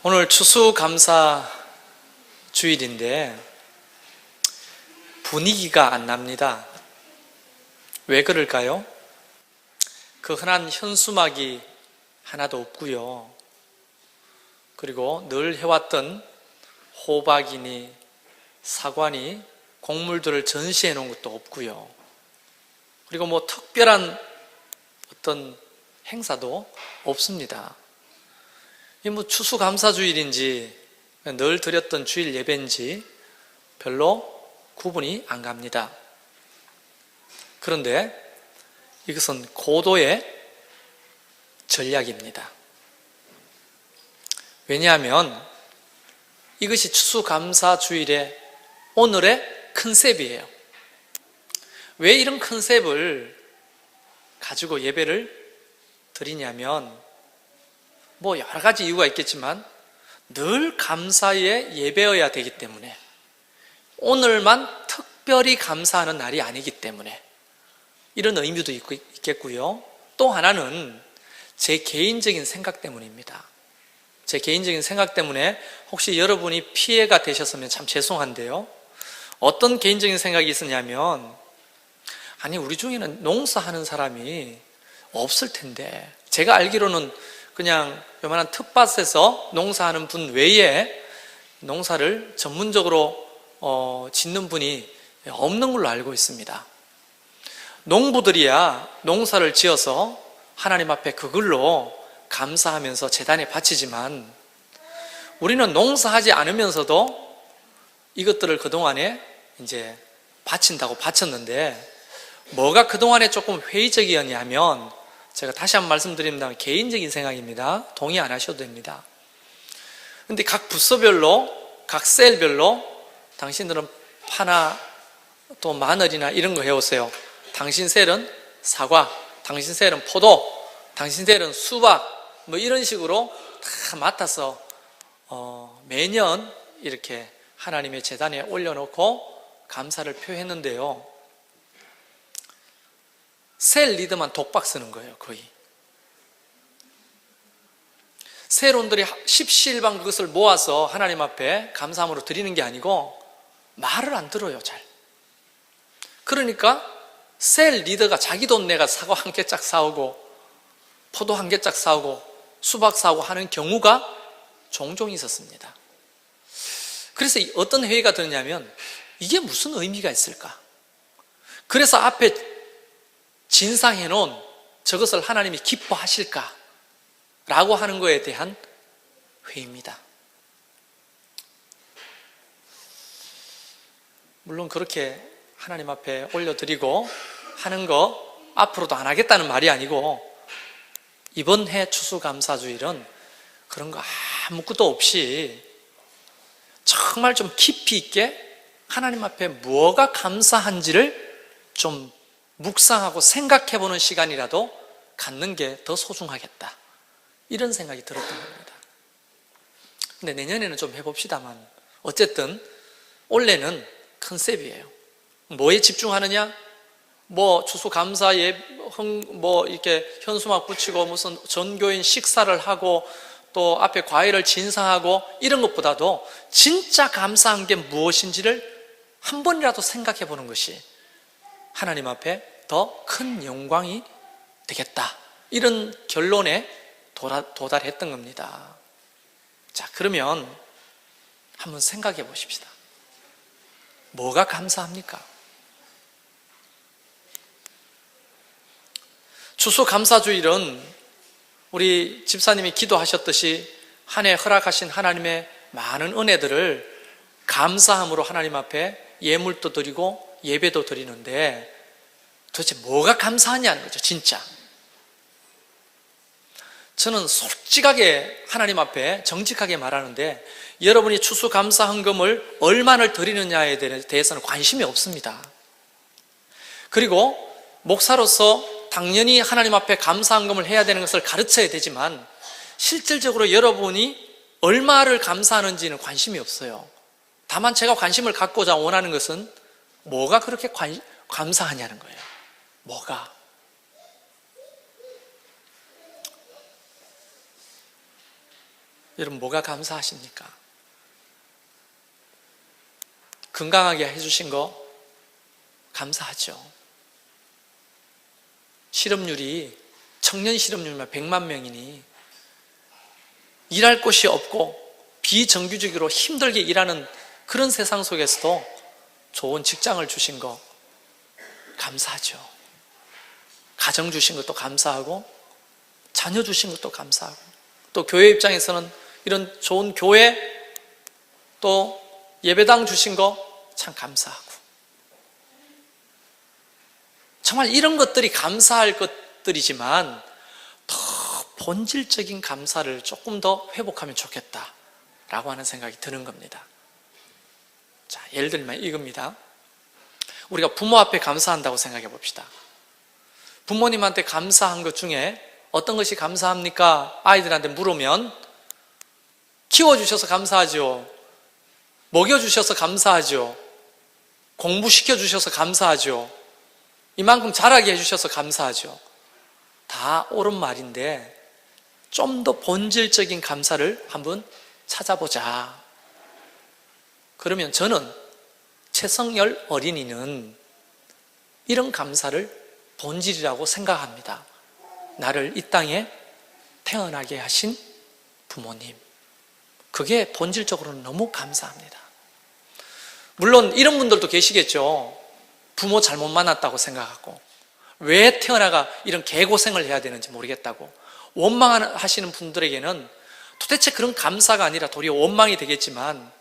오늘 추수감사 주일인데 분위기가 안 납니다. 왜 그럴까요? 그 흔한 현수막이 하나도 없고요. 그리고 늘 해왔던 호박이니 사과니 곡물들을 전시해 놓은 것도 없고요. 그리고 뭐 특별한 어떤 행사도 없습니다. 이 뭐 추수감사주일인지 늘 드렸던 주일 예배인지 별로 구분이 안 갑니다. 그런데 이것은 고도의 전략입니다. 왜냐하면 이것이 추수감사주일의 오늘의 컨셉이에요. 왜 이런 컨셉을 가지고 예배를 드리냐면 뭐 여러 가지 이유가 있겠지만 늘 감사의 예배여야 되기 때문에, 오늘만 특별히 감사하는 날이 아니기 때문에 이런 의미도 있겠고요. 또 하나는 제 개인적인 생각 때문입니다. 제 개인적인 생각 때문에 혹시 여러분이 피해가 되셨으면 참 죄송한데요. 어떤 개인적인 생각이 있었냐면, 아니 우리 중에는 농사하는 사람이 없을 텐데, 제가 알기로는 그냥 요만한 텃밭에서 농사하는 분 외에 농사를 전문적으로 짓는 분이 없는 걸로 알고 있습니다. 농부들이야 농사를 지어서 하나님 앞에 그걸로 감사하면서 제단에 바치지만, 우리는 농사하지 않으면서도 이것들을 그동안에 이제 바친다고 바쳤는데, 뭐가 그동안에 조금 회의적이었냐면, 제가 다시 한번 말씀드립니다. 개인적인 생각입니다. 동의 안 하셔도 됩니다. 근데 각 부서별로, 각 셀별로 당신들은 파나 또 마늘이나 이런 거 해오세요. 당신 셀은 사과, 당신 셀은 포도, 당신 셀은 수박, 뭐 이런 식으로 다 맡아서 매년 이렇게 하나님의 제단에 올려놓고 감사를 표했는데요. 셀 리더만 독박 쓰는 거예요. 거의 셀원들이 십시일반 그것을 모아서 하나님 앞에 감사함으로 드리는 게 아니고 말을 안 들어요. 잘. 그러니까 셀 리더가 자기 돈 내가 사과 한 개짝 사오고 포도 한 개짝 사오고 수박 사오고 하는 경우가 종종 있었습니다. 그래서 어떤 회의가 들었냐면, 이게 무슨 의미가 있을까? 그래서 앞에 진상해 놓은 저것을 하나님이 기뻐하실까? 라고 하는 거에 대한 회의입니다. 물론 그렇게 하나님 앞에 올려드리고 하는 거 앞으로도 안 하겠다는 말이 아니고, 이번 해 추수감사주일은 그런 거 아무것도 없이 정말 좀 깊이 있게 하나님 앞에 뭐가 감사한지를 좀 묵상하고 생각해보는 시간이라도 갖는 게 더 소중하겠다, 이런 생각이 들었던 겁니다. 근데 내년에는 좀 해봅시다만, 어쨌든 올해는 컨셉이에요. 뭐에 집중하느냐? 뭐 추수감사에 뭐 이렇게 현수막 붙이고 무슨 전교인 식사를 하고 또 앞에 과일을 진상하고 이런 것보다도 진짜 감사한 게 무엇인지를 한 번이라도 생각해 보는 것이 하나님 앞에 더 큰 영광이 되겠다, 이런 결론에 도달했던 겁니다. 자, 그러면 한번 생각해 보십시다. 뭐가 감사합니까? 추수감사주일은 우리 집사님이 기도하셨듯이 한 해 허락하신 하나님의 많은 은혜들을 감사함으로 하나님 앞에 예물도 드리고 예배도 드리는데, 도대체 뭐가 감사하냐는 거죠. 진짜 저는 솔직하게 하나님 앞에 정직하게 말하는데, 여러분이 추수감사 헌금을 얼마나 드리느냐에 대해서는 관심이 없습니다. 그리고 목사로서 당연히 하나님 앞에 감사 헌금을 해야 되는 것을 가르쳐야 되지만, 실질적으로 여러분이 얼마를 감사하는지는 관심이 없어요. 다만 제가 관심을 갖고자 원하는 것은 뭐가 그렇게 감사하냐는 거예요. 뭐가? 여러분, 뭐가 감사하십니까? 건강하게 해주신 거 감사하죠. 실업률이, 청년 실업률만 100만 명이니 일할 곳이 없고 비정규직으로 힘들게 일하는 그런 세상 속에서도 좋은 직장을 주신 거 감사하죠. 가정 주신 것도 감사하고 자녀 주신 것도 감사하고, 또 교회 입장에서는 이런 좋은 교회, 또 예배당 주신 거 참 감사하고, 정말 이런 것들이 감사할 것들이지만 더 본질적인 감사를 조금 더 회복하면 좋겠다라고 하는 생각이 드는 겁니다. 자, 예를 들면 이겁니다. 우리가 부모 앞에 감사한다고 생각해 봅시다. 부모님한테 감사한 것 중에 어떤 것이 감사합니까? 아이들한테 물으면 키워주셔서 감사하죠. 먹여주셔서 감사하죠. 공부시켜주셔서 감사하죠. 이만큼 자라게 해주셔서 감사하죠. 다 옳은 말인데 좀 더 본질적인 감사를 한번 찾아보자. 그러면 저는 최성열 어린이는 이런 감사를 본질이라고 생각합니다. 나를 이 땅에 태어나게 하신 부모님, 그게 본질적으로는 너무 감사합니다. 물론 이런 분들도 계시겠죠. 부모 잘못 만났다고 생각하고 왜 태어나가 이런 개고생을 해야 되는지 모르겠다고 원망하시는 분들에게는 도대체 그런 감사가 아니라 도리어 원망이 되겠지만,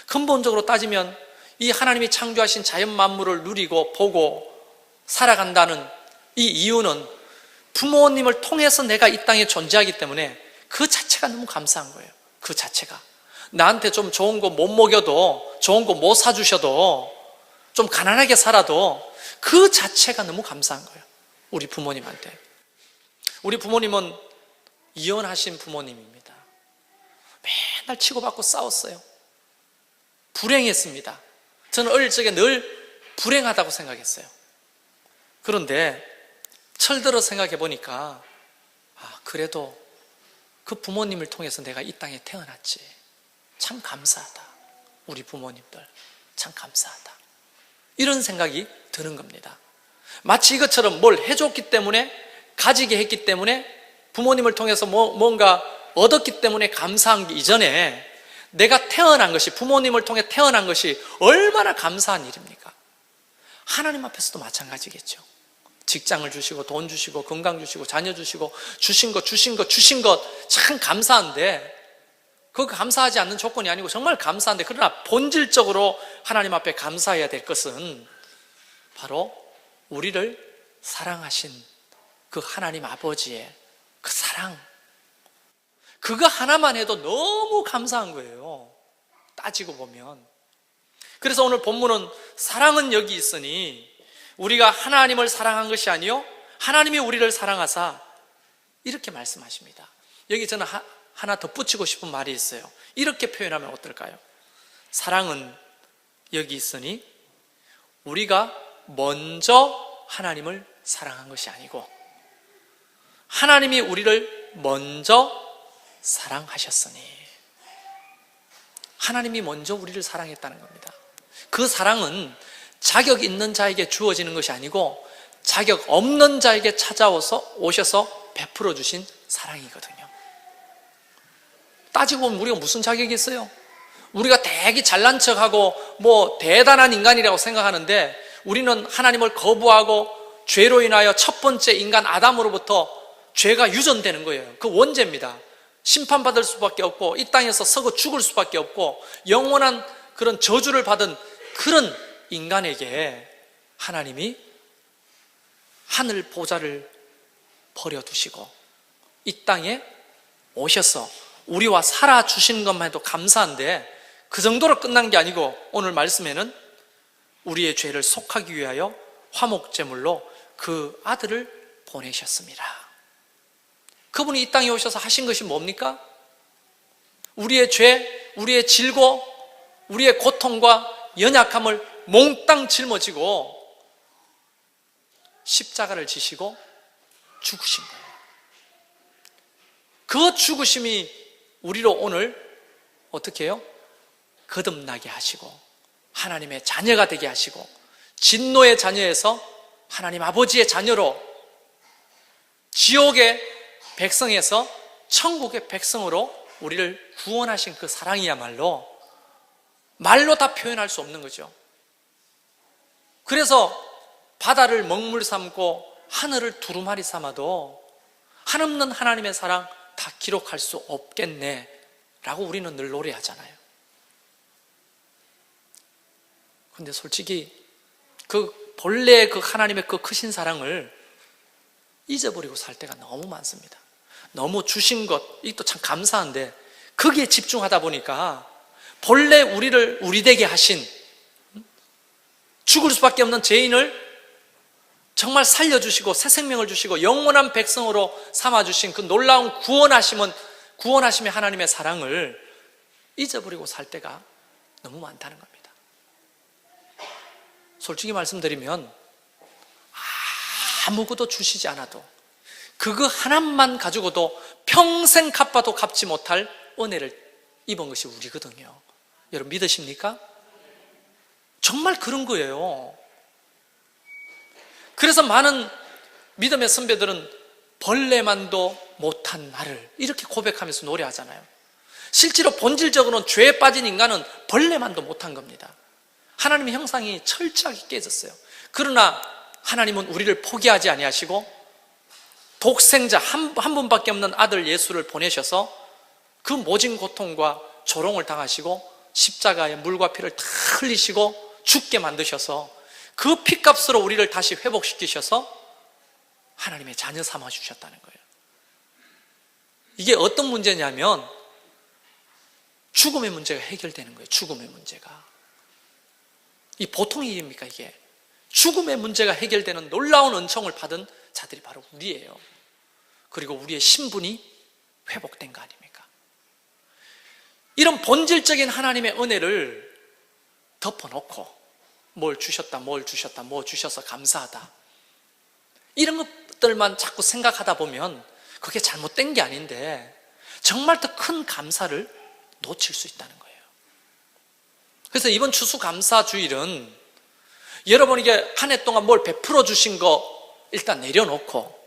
근본적으로 따지면 이 하나님이 창조하신 자연 만물을 누리고 보고 살아간다는 이 이유는 부모님을 통해서 내가 이 땅에 존재하기 때문에 그 자체가 너무 감사한 거예요. 그 자체가. 나한테 좀 좋은 거 못 먹여도, 좋은 거 못 사주셔도, 좀 가난하게 살아도 그 자체가 너무 감사한 거예요. 우리 부모님한테. 우리 부모님은 이혼하신 부모님입니다. 맨날 치고받고 싸웠어요. 불행했습니다. 저는 어릴 적에 늘 불행하다고 생각했어요. 그런데 철들어 생각해 보니까 그래도 그 부모님을 통해서 내가 이 땅에 태어났지. 참 감사하다. 우리 부모님들 참 감사하다. 이런 생각이 드는 겁니다. 마치 이것처럼 뭘 해줬기 때문에, 가지게 했기 때문에, 부모님을 통해서 뭔가 얻었기 때문에 감사한 게 이전에 내가 태어난 것이, 부모님을 통해 태어난 것이 얼마나 감사한 일입니까? 하나님 앞에서도 마찬가지겠죠. 직장을 주시고 돈 주시고 건강 주시고 자녀 주시고 주신 것 참 감사한데, 그 감사하지 않는 조건이 아니고 정말 감사한데, 그러나 본질적으로 하나님 앞에 감사해야 될 것은 바로 우리를 사랑하신 그 하나님 아버지의 그 사랑, 그거 하나만 해도 너무 감사한 거예요. 따지고 보면. 그래서 오늘 본문은 사랑은 여기 있으니 우리가 하나님을 사랑한 것이 아니요 하나님이 우리를 사랑하사, 이렇게 말씀하십니다. 여기 저는 하나 덧붙이고 싶은 말이 있어요. 이렇게 표현하면 어떨까요? 사랑은 여기 있으니 우리가 먼저 하나님을 사랑한 것이 아니고 하나님이 우리를 먼저 사랑하셨으니, 하나님이 먼저 우리를 사랑했다는 겁니다. 그 사랑은 자격 있는 자에게 주어지는 것이 아니고 자격 없는 자에게 오셔서 베풀어 주신 사랑이거든요. 따지고 보면 우리가 무슨 자격이 있어요? 우리가 되게 잘난 척하고 대단한 인간이라고 생각하는데, 우리는 하나님을 거부하고 죄로 인하여 첫 번째 인간 아담으로부터 죄가 유전되는 거예요. 그 원죄입니다. 심판받을 수밖에 없고 이 땅에서 썩어 죽을 수밖에 없고 영원한 그런 저주를 받은 그런 인간에게 하나님이 하늘 보좌를 버려두시고 이 땅에 오셔서 우리와 살아주시는 것만 해도 감사한데, 그 정도로 끝난 게 아니고 오늘 말씀에는 우리의 죄를 속하기 위하여 화목제물로 그 아들을 보내셨습니다. 그분이 이 땅에 오셔서 하신 것이 뭡니까? 우리의 죄, 우리의 질고, 우리의 고통과 연약함을 몽땅 짊어지고 십자가를 지시고 죽으신 거예요. 그 죽으심이 우리로 오늘 어떻게 해요? 거듭나게 하시고 하나님의 자녀가 되게 하시고 진노의 자녀에서 하나님 아버지의 자녀로 지옥의 백성에서 천국의 백성으로 우리를 구원하신 그 사랑이야말로 말로 다 표현할 수 없는 거죠. 그래서 바다를 먹물 삼고 하늘을 두루마리 삼아도 한없는 하나님의 사랑 다 기록할 수 없겠네 라고 우리는 늘 노래하잖아요. 근데 솔직히 그 본래 그 하나님의 그 크신 사랑을 잊어버리고 살 때가 너무 많습니다. 너무 주신 것, 이것도 참 감사한데 거기에 집중하다 보니까 본래 우리를 우리 되게 하신, 죽을 수밖에 없는 죄인을 정말 살려주시고 새 생명을 주시고 영원한 백성으로 삼아주신 그 놀라운 구원하심의 하나님의 사랑을 잊어버리고 살 때가 너무 많다는 겁니다. 솔직히 말씀드리면 아무것도 주시지 않아도 그거 하나만 가지고도 평생 갚아도 갚지 못할 은혜를 입은 것이 우리거든요. 여러분 믿으십니까? 정말 그런 거예요. 그래서 많은 믿음의 선배들은 벌레만도 못한 나를 이렇게 고백하면서 노래하잖아요. 실제로 본질적으로는 죄에 빠진 인간은 벌레만도 못한 겁니다. 하나님의 형상이 철저하게 깨졌어요. 그러나 하나님은 우리를 포기하지 아니하시고 독생자 한 분밖에 없는 아들 예수를 보내셔서 그 모진 고통과 조롱을 당하시고 십자가에 물과 피를 다 흘리시고 죽게 만드셔서 그 피값으로 우리를 다시 회복시키셔서 하나님의 자녀 삼아 주셨다는 거예요. 이게 어떤 문제냐면 죽음의 문제가 해결되는 거예요. 죽음의 문제가. 이 보통 일입니까 이게? 죽음의 문제가 해결되는 놀라운 은총을 받은 자들이 바로 우리예요. 그리고 우리의 신분이 회복된 거 아닙니까? 이런 본질적인 하나님의 은혜를 덮어놓고 뭘 주셨다, 뭘 주셨다, 뭐 주셔서 감사하다, 이런 것들만 자꾸 생각하다 보면 그게 잘못된 게 아닌데 정말 더 큰 감사를 놓칠 수 있다는 거예요. 그래서 이번 추수감사주일은 여러분에게 한 해 동안 뭘 베풀어 주신 거 일단 내려놓고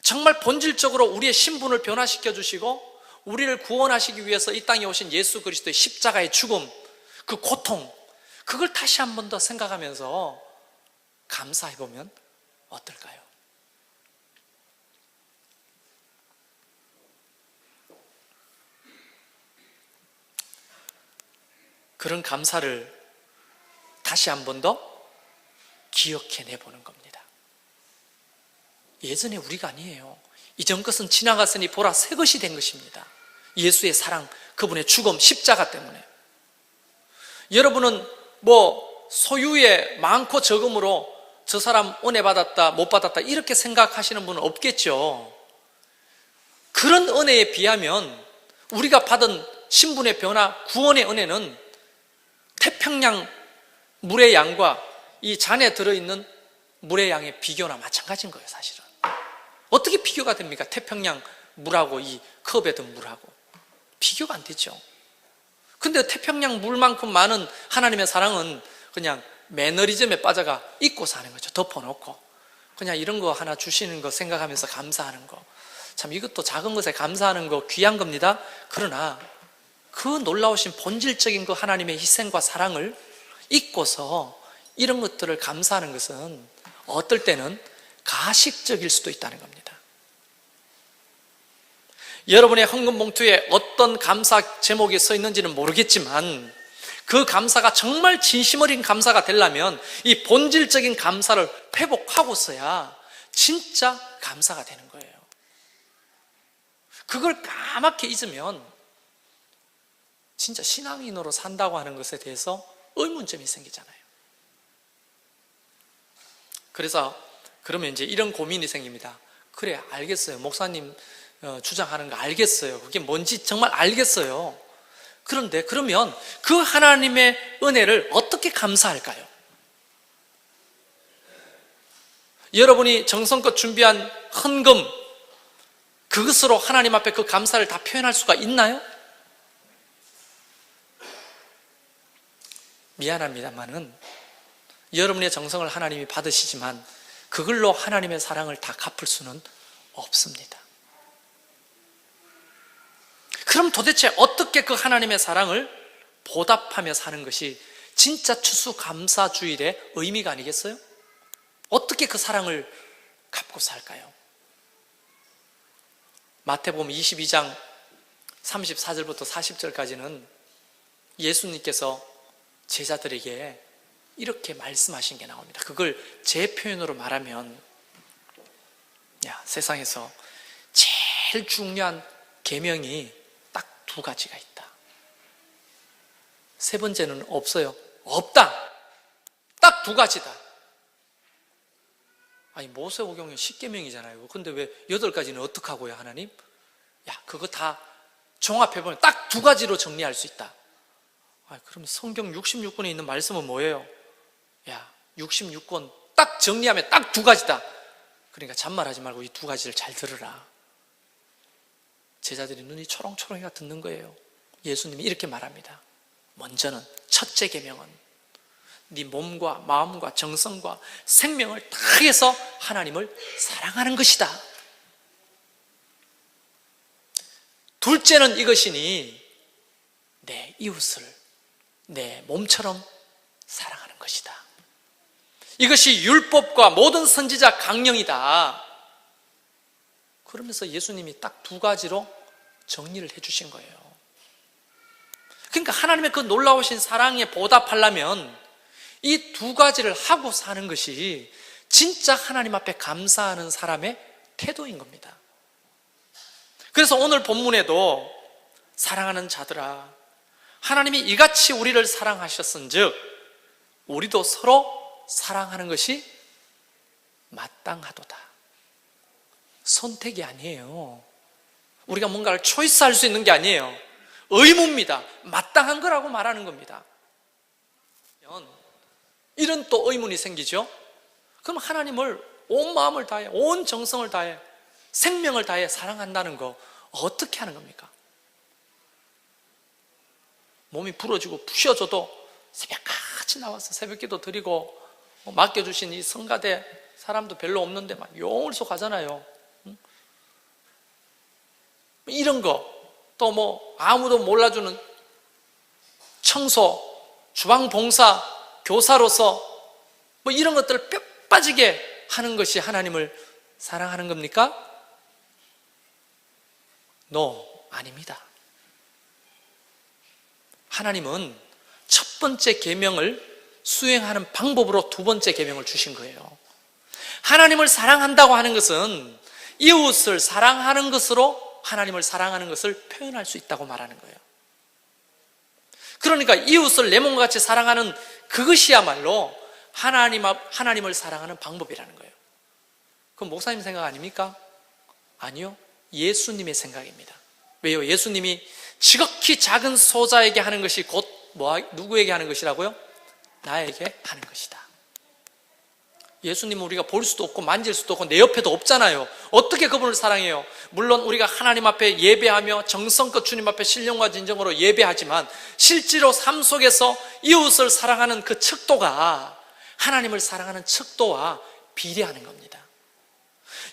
정말 본질적으로 우리의 신분을 변화시켜 주시고 우리를 구원하시기 위해서 이 땅에 오신 예수 그리스도의 십자가의 죽음, 그 고통, 그걸 다시 한 번 더 생각하면서 감사해 보면 어떨까요? 그런 감사를 다시 한 번 더 기억해내 보는 겁니다. 예전에 우리가 아니에요. 이전 것은 지나갔으니 보라 새 것이 된 것입니다. 예수의 사랑, 그분의 죽음, 십자가 때문에. 여러분은 뭐 소유의 많고 적음으로 저 사람 은혜 받았다 못 받았다 이렇게 생각하시는 분은 없겠죠. 그런 은혜에 비하면 우리가 받은 신분의 변화, 구원의 은혜는 태평양 물의 양과 이 잔에 들어있는 물의 양의 비교나 마찬가지인 거예요. 사실은 어떻게 비교가 됩니까? 태평양 물하고 이 컵에 든 물하고 비교가 안 되죠. 근데 태평양 물만큼 많은 하나님의 사랑은 그냥 매너리즘에 빠져가 잊고 사는 거죠. 덮어놓고 그냥 이런 거 하나 주시는 거 생각하면서 감사하는 거, 참 이것도 작은 것에 감사하는 거 귀한 겁니다. 그러나 그 놀라우신 본질적인 그 하나님의 희생과 사랑을 잊고서 이런 것들을 감사하는 것은 어떨 때는 가식적일 수도 있다는 겁니다. 여러분의 헌금 봉투에 어떤 감사 제목이 써 있는지는 모르겠지만 그 감사가 정말 진심 어린 감사가 되려면 이 본질적인 감사를 회복하고서야 진짜 감사가 되는 거예요. 그걸 까맣게 잊으면 진짜 신앙인으로 산다고 하는 것에 대해서 의문점이 생기잖아요. 그래서 그러면 이제 이런 고민이 생깁니다. 그래, 알겠어요. 목사님 주장하는 거 알겠어요. 그게 뭔지 정말 알겠어요. 그런데 그러면 그 하나님의 은혜를 어떻게 감사할까요? 여러분이 정성껏 준비한 헌금, 그것으로 하나님 앞에 그 감사를 다 표현할 수가 있나요? 미안합니다만은 여러분의 정성을 하나님이 받으시지만 그걸로 하나님의 사랑을 다 갚을 수는 없습니다. 그럼 도대체 어떻게 그 하나님의 사랑을 보답하며 사는 것이 진짜 추수감사주일의 의미가 아니겠어요? 어떻게 그 사랑을 갚고 살까요? 마태복음 22장 34절부터 40절까지는 예수님께서 제자들에게 이렇게 말씀하신 게 나옵니다. 그걸 제 표현으로 말하면, 세상에서 제일 중요한 계명이 딱 두 가지가 있다. 세 번째는 없어요. 없다. 딱 두 가지다. 아니, 모세오경은 10계명이잖아요. 근데 왜 8가지는 어떡하고요, 하나님? 그거 다 종합해보면 딱 두 가지로 정리할 수 있다. 그럼 성경 66권에 있는 말씀은 뭐예요? 66권 딱 정리하면 딱 두 가지다. 그러니까 잔말하지 말고 이 두 가지를 잘 들으라. 제자들이 눈이 초롱초롱해가 듣는 거예요. 예수님이 이렇게 말합니다. 먼저는 첫째 계명은 네 몸과 마음과 정성과 생명을 다해서 하나님을 사랑하는 것이다. 둘째는 이것이니 내 이웃을 내 몸처럼 사랑하는 것이다. 이것이 율법과 모든 선지자 강령이다. 그러면서 예수님이 딱 두 가지로 정리를 해주신 거예요. 그러니까 하나님의 그 놀라우신 사랑에 보답하려면 이 두 가지를 하고 사는 것이 진짜 하나님 앞에 감사하는 사람의 태도인 겁니다. 그래서 오늘 본문에도 사랑하는 자들아, 하나님이 이같이 우리를 사랑하셨은즉 우리도 서로 사랑하는 것이 마땅하도다. 선택이 아니에요. 우리가 뭔가를 초이스할 수 있는 게 아니에요. 의무입니다. 마땅한 거라고 말하는 겁니다. 이런 또 의문이 생기죠. 그럼 하나님을 온 마음을 다해, 온 정성을 다해, 생명을 다해 사랑한다는 거 어떻게 하는 겁니까? 몸이 부러지고 부셔져도 새벽같이 나와서 새벽기도 드리고 맡겨주신 이 성가대 사람도 별로 없는데 막 용을서 가잖아요. 이런 거, 또 아무도 몰라주는 청소, 주방 봉사, 교사로서 이런 것들을 뼈 빠지게 하는 것이 하나님을 사랑하는 겁니까? No, 아닙니다. 하나님은 첫 번째 계명을 수행하는 방법으로 두 번째 계명을 주신 거예요. 하나님을 사랑한다고 하는 것은 이웃을 사랑하는 것으로 하나님을 사랑하는 것을 표현할 수 있다고 말하는 거예요. 그러니까 이웃을 내 몸과 같이 사랑하는 그것이야말로 하나님을 사랑하는 방법이라는 거예요. 그건 목사님 생각 아닙니까? 아니요, 예수님의 생각입니다. 왜요? 예수님이 지극히 작은 소자에게 하는 것이 곧 누구에게 하는 것이라고요? 나에게 하는 것이다. 예수님은 우리가 볼 수도 없고 만질 수도 없고 내 옆에도 없잖아요. 어떻게 그분을 사랑해요? 물론 우리가 하나님 앞에 예배하며 정성껏 주님 앞에 신령과 진정으로 예배하지만 실제로 삶 속에서 이웃을 사랑하는 그 척도가 하나님을 사랑하는 척도와 비례하는 겁니다.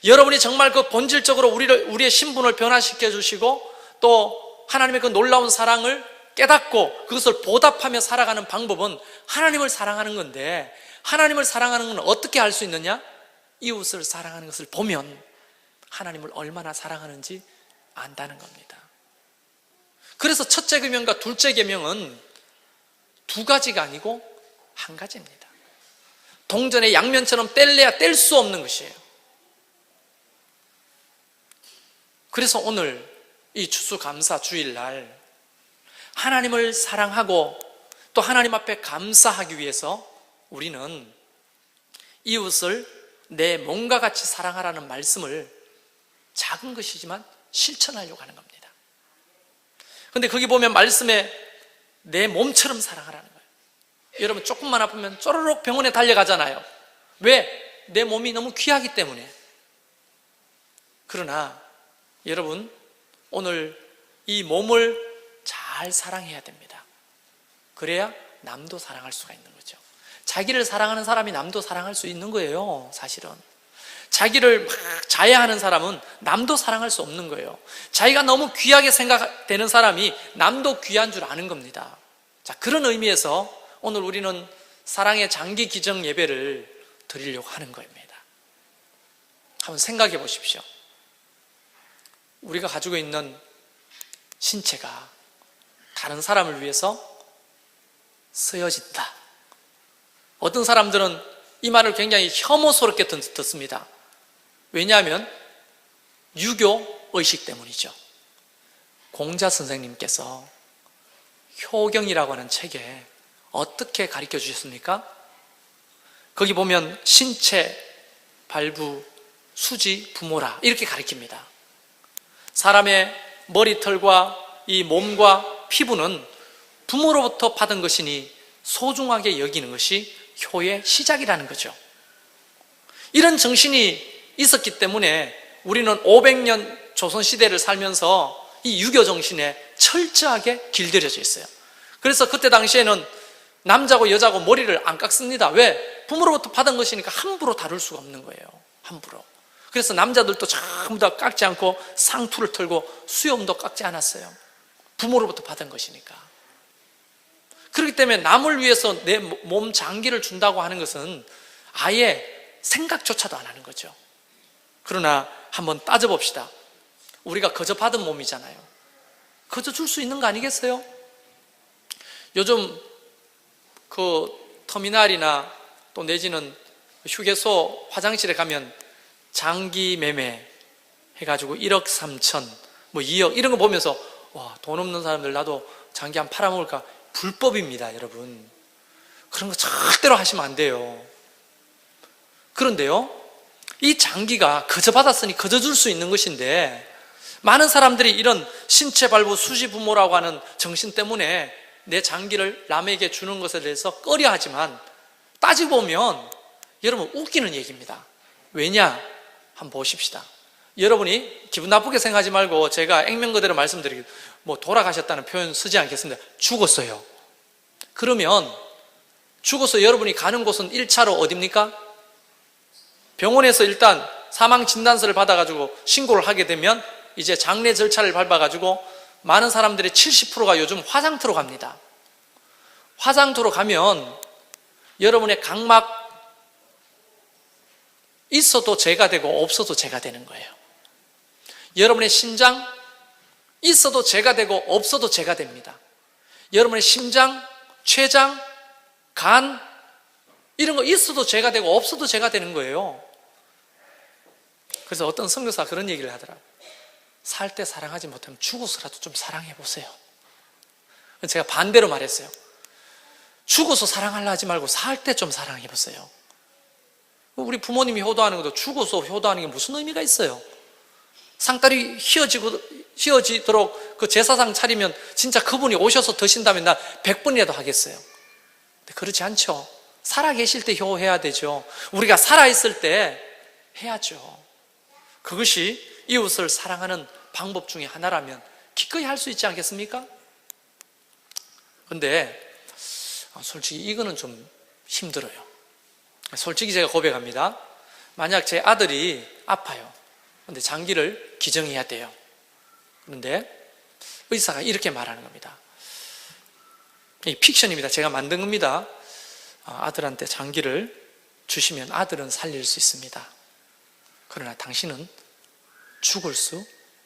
여러분이 정말 그 본질적으로 우리의 신분을 변화시켜 주시고 또 하나님의 그 놀라운 사랑을 깨닫고 그것을 보답하며 살아가는 방법은 하나님을 사랑하는 건데, 하나님을 사랑하는 건 어떻게 알 수 있느냐? 이웃을 사랑하는 것을 보면 하나님을 얼마나 사랑하는지 안다는 겁니다. 그래서 첫째 계명과 둘째 계명은 두 가지가 아니고 한 가지입니다. 동전의 양면처럼 뗄래야 뗄 수 없는 것이에요. 그래서 오늘 이 추수감사 주일날 하나님을 사랑하고 또 하나님 앞에 감사하기 위해서 우리는 이웃을 내 몸과 같이 사랑하라는 말씀을 작은 것이지만 실천하려고 하는 겁니다. 그런데 거기 보면 말씀에 내 몸처럼 사랑하라는 거예요. 여러분 조금만 아프면 쪼르륵 병원에 달려가잖아요. 왜? 내 몸이 너무 귀하기 때문에. 그러나 여러분 오늘 이 몸을 잘 사랑해야 됩니다. 그래야 남도 사랑할 수가 있는 거죠. 자기를 사랑하는 사람이 남도 사랑할 수 있는 거예요. 사실은 자기를 막 자애하는 사람은 남도 사랑할 수 없는 거예요. 자기가 너무 귀하게 생각되는 사람이 남도 귀한 줄 아는 겁니다. 자, 그런 의미에서 오늘 우리는 사랑의 장기 기정 예배를 드리려고 하는 겁니다. 한번 생각해 보십시오. 우리가 가지고 있는 신체가 다른 사람을 위해서 쓰여진다. 어떤 사람들은 이 말을 굉장히 혐오스럽게 듣습니다. 왜냐하면 유교 의식 때문이죠. 공자 선생님께서 효경이라고 하는 책에 어떻게 가르쳐 주셨습니까? 거기 보면 신체, 발부, 수지, 부모라 이렇게 가르칩니다. 사람의 머리털과 이 몸과 피부는 부모로부터 받은 것이니 소중하게 여기는 것이 효의 시작이라는 거죠. 이런 정신이 있었기 때문에 우리는 500년 조선시대를 살면서 이 유교 정신에 철저하게 길들여져 있어요. 그래서 그때 당시에는 남자고 여자고 머리를 안 깎습니다. 왜? 부모로부터 받은 것이니까 함부로 다룰 수가 없는 거예요. 함부로. 그래서 남자들도 전부 다 깎지 않고 상투를 털고 수염도 깎지 않았어요. 부모로부터 받은 것이니까. 그렇기 때문에 남을 위해서 내 몸 장기를 준다고 하는 것은 아예 생각조차도 안 하는 거죠. 그러나 한번 따져봅시다. 우리가 거저 받은 몸이잖아요. 거저 줄 수 있는 거 아니겠어요? 요즘 그 터미널이나 또 내지는 휴게소 화장실에 가면 장기 매매 해가지고 1억 3천, 뭐 2억 이런 거 보면서 와, 돈 없는 사람들 나도 장기 한 팔아먹을까? 불법입니다, 여러분. 그런 거 절대로 하시면 안 돼요. 그런데요, 이 장기가 거저 받았으니 거저 줄 수 있는 것인데 많은 사람들이 이런 신체 발부 수지 부모라고 하는 정신 때문에 내 장기를 남에게 주는 것에 대해서 꺼려하지만 따지고 보면 여러분 웃기는 얘기입니다. 왜냐? 한번 보십시다. 여러분이 기분 나쁘게 생각하지 말고 제가 액면 그대로 말씀드리겠습니다. 뭐 돌아가셨다는 표현 쓰지 않겠습니다. 죽었어요. 그러면 죽어서 여러분이 가는 곳은 1차로 어디입니까? 병원에서 일단 사망 진단서를 받아가지고 신고를 하게 되면 이제 장례 절차를 밟아가지고 많은 사람들의 70%가 요즘 화상터로 갑니다. 화상터로 가면 여러분의 각막 있어도 죄가 되고 없어도 죄가 되는 거예요. 여러분의 심장 있어도 죄가 되고 없어도 죄가 됩니다. 여러분의 심장, 췌장, 간 이런 거 있어도 죄가 되고 없어도 죄가 되는 거예요. 그래서 어떤 선교사가 그런 얘기를 하더라고요. 살 때 사랑하지 못하면 죽어서라도 좀 사랑해 보세요. 제가 반대로 말했어요. 죽어서 사랑하려 하지 말고 살 때 좀 사랑해 보세요. 우리 부모님이 효도하는 것도 죽어서 효도하는 게 무슨 의미가 있어요? 상다리 휘어지도록 그 제사상 차리면 진짜 그분이 오셔서 드신다면 나 100번이라도 하겠어요. 근데 그렇지 않죠. 살아계실 때 효해야 되죠. 우리가 살아있을 때 해야죠. 그것이 이웃을 사랑하는 방법 중에 하나라면 기꺼이 할 수 있지 않겠습니까? 근데 솔직히 이거는 좀 힘들어요. 솔직히 제가 고백합니다. 만약 제 아들이 아파요. 근데 장기를 기증해야 돼요. 그런데 의사가 이렇게 말하는 겁니다. 이 픽션입니다. 제가 만든 겁니다. 아들한테 장기를 주시면 아들은 살릴 수 있습니다. 그러나 당신은 죽을 수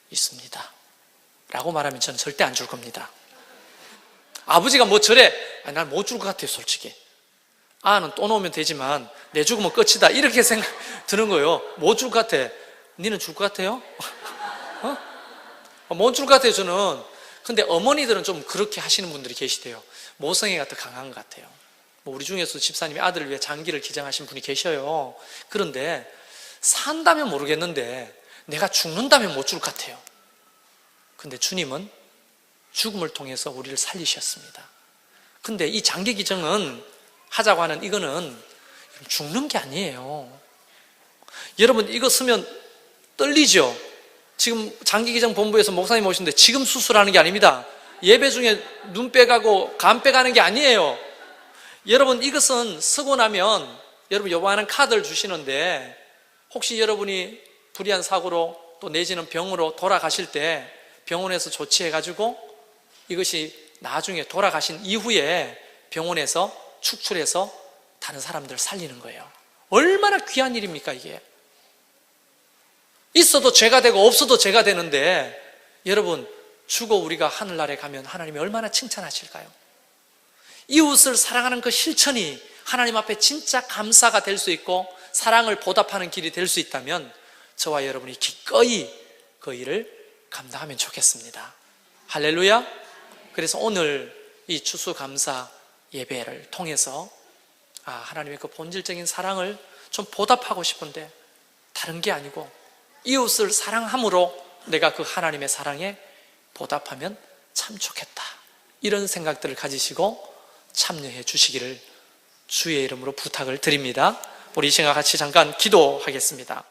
있습니다. 라고 말하면 저는 절대 안 줄 겁니다. 아버지가 뭐 저래? 난 못 줄 것 같아요, 솔직히. 아는 또 놓으면 되지만 내 죽으면 끝이다. 이렇게 생각 드는 거예요. 못 줄 것 같아. 니는 줄 것 같아요? 못 줄 것 같아요, 저는. 근데 어머니들은 좀 그렇게 하시는 분들이 계시대요. 모성애가 더 강한 것 같아요. 뭐 우리 중에서 집사님이 아들을 위해 장기를 기증하신 분이 계셔요. 그런데 산다면 모르겠는데 내가 죽는다면 못 줄 것 같아요. 근데 주님은 죽음을 통해서 우리를 살리셨습니다. 근데 이 장기 기증은 하자고 하는 이거는 죽는 게 아니에요. 여러분 이거 쓰면 떨리죠? 지금 장기 기증 본부에서 목사님 오시는데 지금 수술하는 게 아닙니다. 예배 중에 눈 빼가고 간 빼가는 게 아니에요. 여러분, 이것은 쓰고 나면 여러분 요만한 카드를 주시는데 혹시 여러분이 불의한 사고로 또 내지는 병으로 돌아가실 때 병원에서 조치해가지고 이것이 나중에 돌아가신 이후에 병원에서 축출해서 다른 사람들 살리는 거예요. 얼마나 귀한 일입니까 이게. 있어도 죄가 되고 없어도 죄가 되는데 여러분, 죽어 우리가 하늘나라에 가면 하나님이 얼마나 칭찬하실까요? 이웃을 사랑하는 그 실천이 하나님 앞에 진짜 감사가 될 수 있고 사랑을 보답하는 길이 될 수 있다면 저와 여러분이 기꺼이 그 일을 감당하면 좋겠습니다. 할렐루야. 그래서 오늘 이 추수감사 예배를 통해서 하나님의 그 본질적인 사랑을 좀 보답하고 싶은데 다른 게 아니고 이웃을 사랑함으로 내가 그 하나님의 사랑에 보답하면 참 좋겠다, 이런 생각들을 가지시고 참여해 주시기를 주의 이름으로 부탁을 드립니다. 우리 이 시간 같이 잠깐 기도하겠습니다.